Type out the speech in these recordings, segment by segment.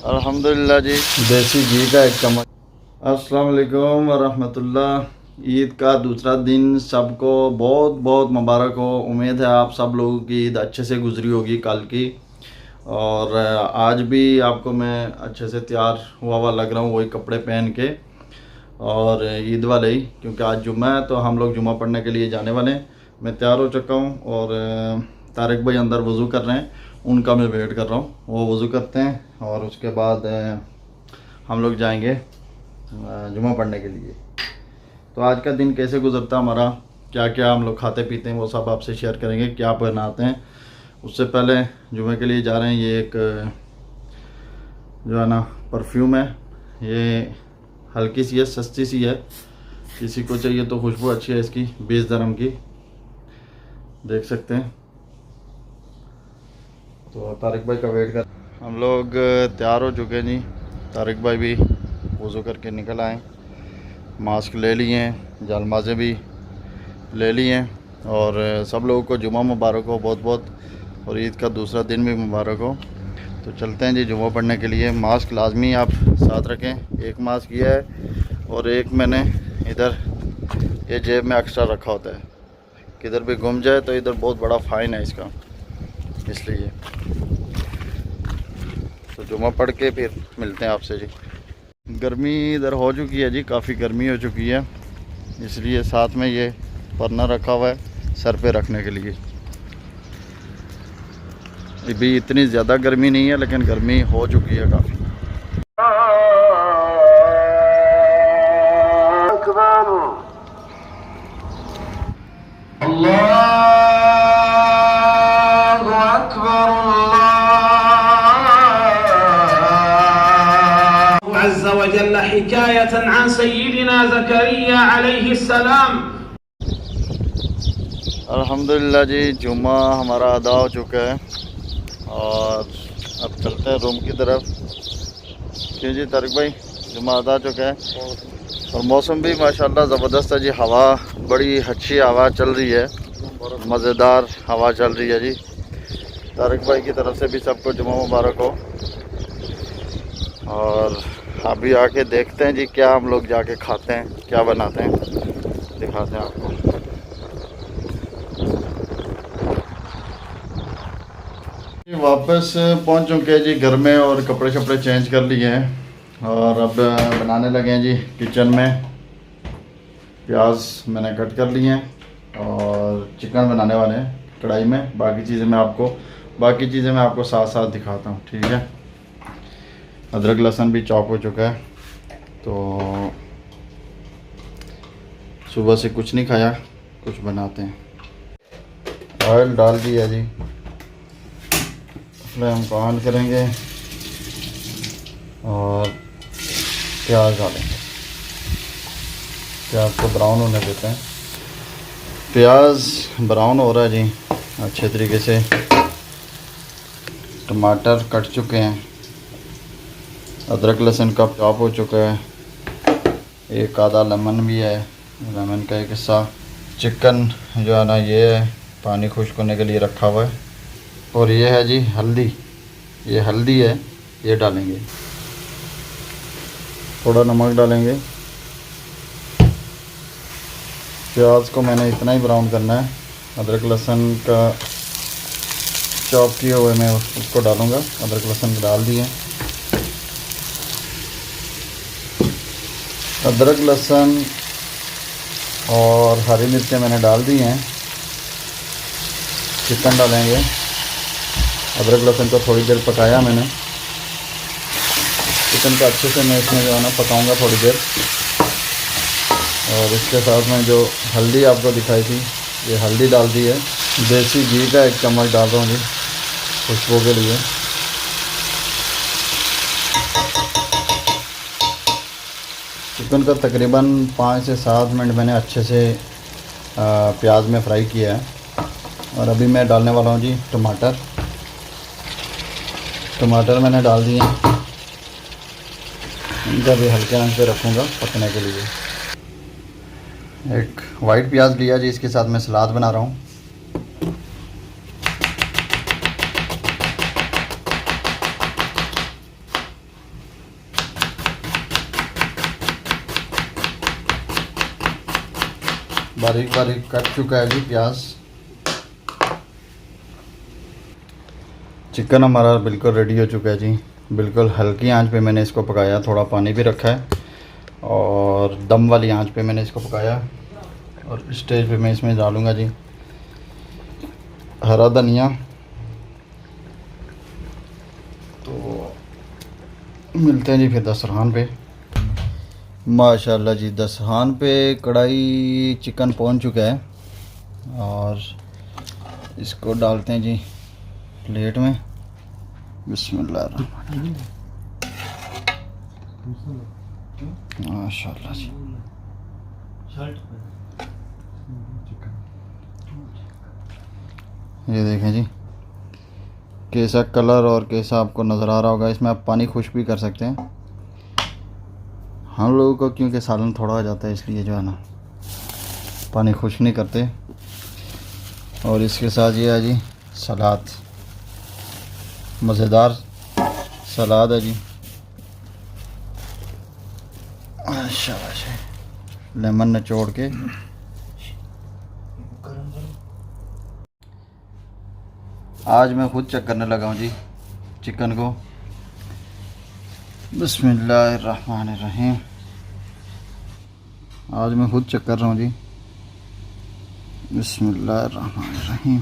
अल्हम्दुलिल्लाह जी, देसी घी का एक चम्मच। अस्सलाम वालेकुम वरहमतुल्लाह। ईद का दूसरा दिन सबको बहुत बहुत मुबारक हो। उम्मीद है आप सब लोगों की ईद अच्छे से गुजरी होगी कल की। और आज भी आपको मैं अच्छे से तैयार हुआ हुआ लग रहा हूँ, वही कपड़े पहन के, और ईद वाले ही, क्योंकि आज जुम्मा है तो हम लोग जुम्मा पढ़ने के लिए जाने वाले हैं। मैं तैयार हो चुका हूँ और तारिक भाई अंदर वज़ू कर रहे हैं, उनका मैं वेट कर रहा हूँ। वो वज़ू करते हैं और उसके बाद हम लोग जाएंगे जुम्मा पढ़ने के लिए। तो आज का दिन कैसे गुजरता हमारा, क्या क्या हम लोग खाते पीते हैं, वो सब आपसे शेयर करेंगे, क्या बनाते हैं। उससे पहले जुम्मे के लिए जा रहे हैं। ये एक जो है ना परफ्यूम है, ये हल्की सी है, सस्ती सी है, किसी को चाहिए तो खुशबू अच्छी है इसकी, 20 दिरहम की, देख सकते हैं। तो तारिक भाई का वेट कर, हम लोग तैयार हो चुके हैं जी। तारिक भाई भी वज़ू करके निकल आए, मास्क ले लिए हैं, जालमाज़े भी ले लिए हैं। और सब लोगों को जुम्मा मुबारक हो बहुत बहुत, और ईद का दूसरा दिन भी मुबारक हो। तो चलते हैं जी जुम्मा पढ़ने के लिए। मास्क लाजमी आप साथ रखें। एक मास्क ये है और एक मैंने इधर ये जेब में एक्स्ट्रा रखा होता है, किधर भी गुम जाए तो इधर बहुत बड़ा फ़ाइन है इसका, इसलिए। तो जुम्मा पढ़ के फिर मिलते हैं आपसे जी। गर्मी इधर हो चुकी है जी, काफ़ी गर्मी हो चुकी है, इसलिए साथ में ये परना रखा हुआ है सर पे रखने के लिए। अभी इतनी ज़्यादा गर्मी नहीं है, लेकिन गर्मी हो चुकी है काफ़ी। अज़्ज़ व जल्ल हिकायतन अन सय्यिदिना ज़करिया अलैहिस्सलाम। अल्हम्दुलिल्लाह जी, जुम्मा हमारा अदा हो चुका है और अब चलते हैं रूम की तरफ। क्यों जी तारिक भाई, जुम्मा अदा हो चुका है और मौसम भी माशाल्लाह ज़बरदस्त है जी। हवा बड़ी अच्छी हवा चल रही है, मज़ेदार हवा चल रही है जी। तारिक भाई की तरफ से भी सबको जुम्मा मुबारक हो। और अभी आके देखते हैं जी क्या हम लोग जाके खाते हैं, क्या बनाते हैं, दिखाते हैं आपको। वापस पहुंच चुके हैं जी घर में और कपड़े शपड़े चेंज कर लिए हैं और अब बनाने लगे हैं जी किचन में। प्याज मैंने कट कर लिए हैं और चिकन बनाने वाले हैं कढ़ाई में। बाकी चीज़ें मैं आपको साथ साथ दिखाता हूँ, ठीक है। अदरक लहसुन भी चॉप हो चुका है। तो सुबह से कुछ नहीं खाया, कुछ बनाते हैं। ऑयल डाल दिया जी, फ्लेम को ऑन करेंगे और प्याज डालेंगे। प्याज को ब्राउन होने देते हैं। प्याज ब्राउन हो रहा है जी अच्छे तरीके से। टमाटर कट चुके हैं, अदरक लहसुन का चॉप हो चुका है, एक आधा लेमन भी है, लेमन का एक हिस्सा। चिकन जो है ना ये है, पानी खुश्क होने के लिए रखा हुआ है। और ये है जी हल्दी, ये हल्दी है, ये डालेंगे। थोड़ा नमक डालेंगे। प्याज को मैंने इतना ही ब्राउन करना है। अदरक लहसुन का चॉप किए हुए मैं उसको डालूँगा। अदरक लहसुन डाल दिए। अदरक लहसुन और हरी मिर्चें मैंने डाल दी हैं। चिकन डालेंगे। अदरक लहसुन को थोड़ी देर पकाया मैंने। चिकन को अच्छे से मैं इसमें जो है ना पकाऊंगा थोड़ी देर। और इसके साथ में जो हल्दी आपको दिखाई थी, ये हल्दी डाल दी है। देसी घी का एक चम्मच डाल रहा हूँ जी खुशबू के लिए। चिकन का तकरीबन 5 से 7 मिनट मैंने अच्छे से प्याज में फ्राई किया है। और अभी मैं डालने वाला हूँ जी टमाटर। टमाटर मैंने डाल दिए हैं, इनका भी हल्के रंग पे रखूँगा पकने के लिए। एक वाइट प्याज लिया जी, इसके साथ मैं सलाद बना रहा हूँ। बारीक बारीक कट चुका है जी प्याज। चिकन हमारा बिल्कुल रेडी हो चुका है जी। बिल्कुल हल्की आंच पे मैंने इसको पकाया, थोड़ा पानी भी रखा है और दम वाली आंच पे मैंने इसको पकाया। और स्टेज पे मैं इसमें डालूँगा जी हरा धनिया। तो मिलते हैं जी फिर दस्तरखान पे। माशाल्लाह जी दस्तरखान पे कढ़ाई चिकन पहुंच चुका है और इसको डालते हैं जी प्लेट में। बिस्मिल्लाह माशाल्लाह जी। ये देखें जी कैसा कलर और कैसा आपको नज़र आ रहा होगा। इसमें आप पानी खुश भी कर सकते हैं। हम लोगों को क्योंकि सालन थोड़ा हो जाता है इसलिए जो है ना पानी खुश नहीं करते। और इसके साथ ये है जी सलाद, मज़ेदार सलाद है जी। शाबाश, लेमन निचोड़ के। आज मैं खुद चेक करने लगा हूँ जी चिकन को। बिस्मिल्लाहिर्रहमानिर्रहीम। आज मैं खुद चेक कर रहा हूँ जी। बिस्मिल्लाहिर्रहमानिर्रहीम।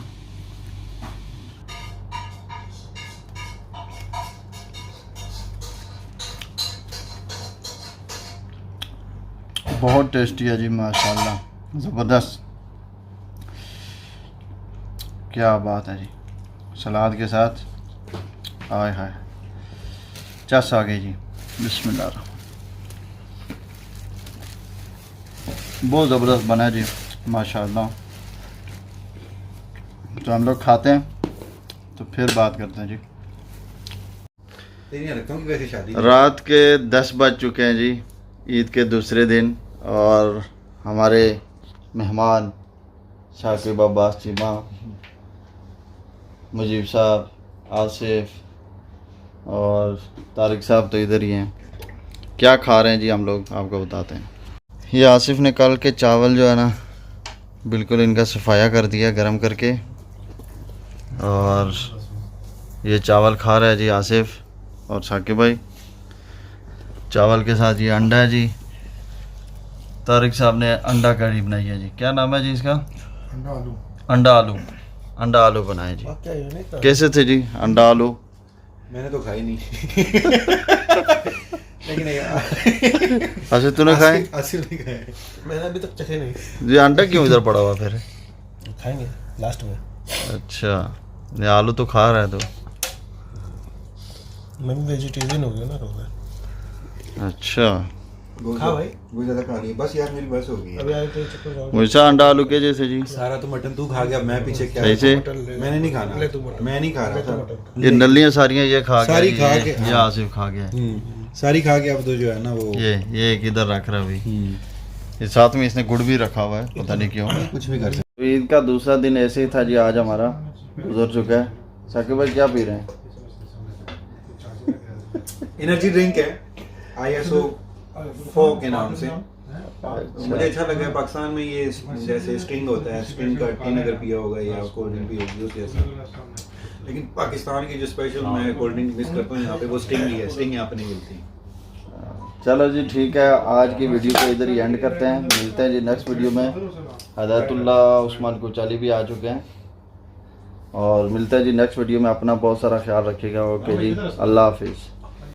बहुत टेस्टी है जी माशाल्लाह, ज़बरदस्त, क्या बात है जी। सलाद के साथ हाय हाय चस आ गई जी। बिस्मिल्लाह, बहुत ज़बरदस्त बना है जी माशाल्लाह। तो हम लोग खाते हैं तो फिर बात करते हैं जी। रात के 10 बज चुके हैं जी, ईद के दूसरे दिन। और हमारे मेहमान शाकिब अब्बास चीमा, मुजीब साहब, आसिफ और तारिक साहब तो इधर ही हैं। क्या खा रहे हैं जी हम लोग आपको बताते हैं। ये आसिफ ने कल के चावल जो है ना बिल्कुल इनका सफाया कर दिया गरम करके। और ये चावल खा रहा है जी आसिफ और शाकिब भाई। चावल के साथ ये अंडा है जी। तारिक साहब ने अंडा करी बनाई है जी। क्या नाम है जी इसका? अंडा आलू। अंडा आलू, अंडा आलू बनाए जी। कैसे थे जी अंडा आलू? मैंने तो खाई नहीं। लेकिन अच्छा तूने खाए? आसिफ नहीं खाए, मैंने अभी तक चखे नहीं जी। अंडा क्यों इधर पड़ा हुआ फिर? खाएंगे लास्ट में। अच्छा, ये आलू तो खा रहा है तो। मैं भी वेजिटेरियन हो गया ना रोज़ा। अच्छा खा भाई, वो ज़्यादा खा नहीं, बस यार मेरी बस हो गई। अभी आए थे चिकन मुझसे अंडा आलू के जैसे जी। सारा तो मटन तू खा गया, मैं पीछे क्या? कैसे? मैंने नहीं खाना, मैं नहीं खा रहा था। ये नलियाँ सारियाँ ये खा गया, सारी खा के ये आसिफ खा गया। सारी खा के अब तो जो है ना वो ये किधर रख रहा है अभी। ये साथ में इसने गुड़ भी रखा हुआ है, पता नहीं क्यों। कुछ भी कर सकते। तो ईद का दूसरा दिन ऐसे ही था जी। आज हमारा गुजर चुका है। साकिब भाई क्या पी रहे हैं? एनर्जी ड्रिंक है ISO 4 के नाम से। मुझे अच्छा लगा है। पाकिस्तान में ये जैसे स्ट्रिंग होता है, स्ट्रिंग का टीन अगर पिया होगा या कोल्ड ड्रिंक पी होगी उस जैसा। लेकिन पाकिस्तान की जो स्पेशल मैं कोल्ड ड्रिंक मिस करता हूँ यहाँ पे, वो स्ट्रिंग ही है। स्ट्रिंग यहाँ पे नहीं मिलती। चलो जी ठीक है, आज की वीडियो को इधर ही एंड करते हैं। मिलते हैं जी नेक्स्ट वीडियो में। हदायतुल्ला उस्मान कुचाली भी आ चुके हैं और मिलते हैं जी नेक्स्ट वीडियो में। अपना बहुत सारा ख्याल रखिएगा। ओके जी, अल्लाह हाफिज़।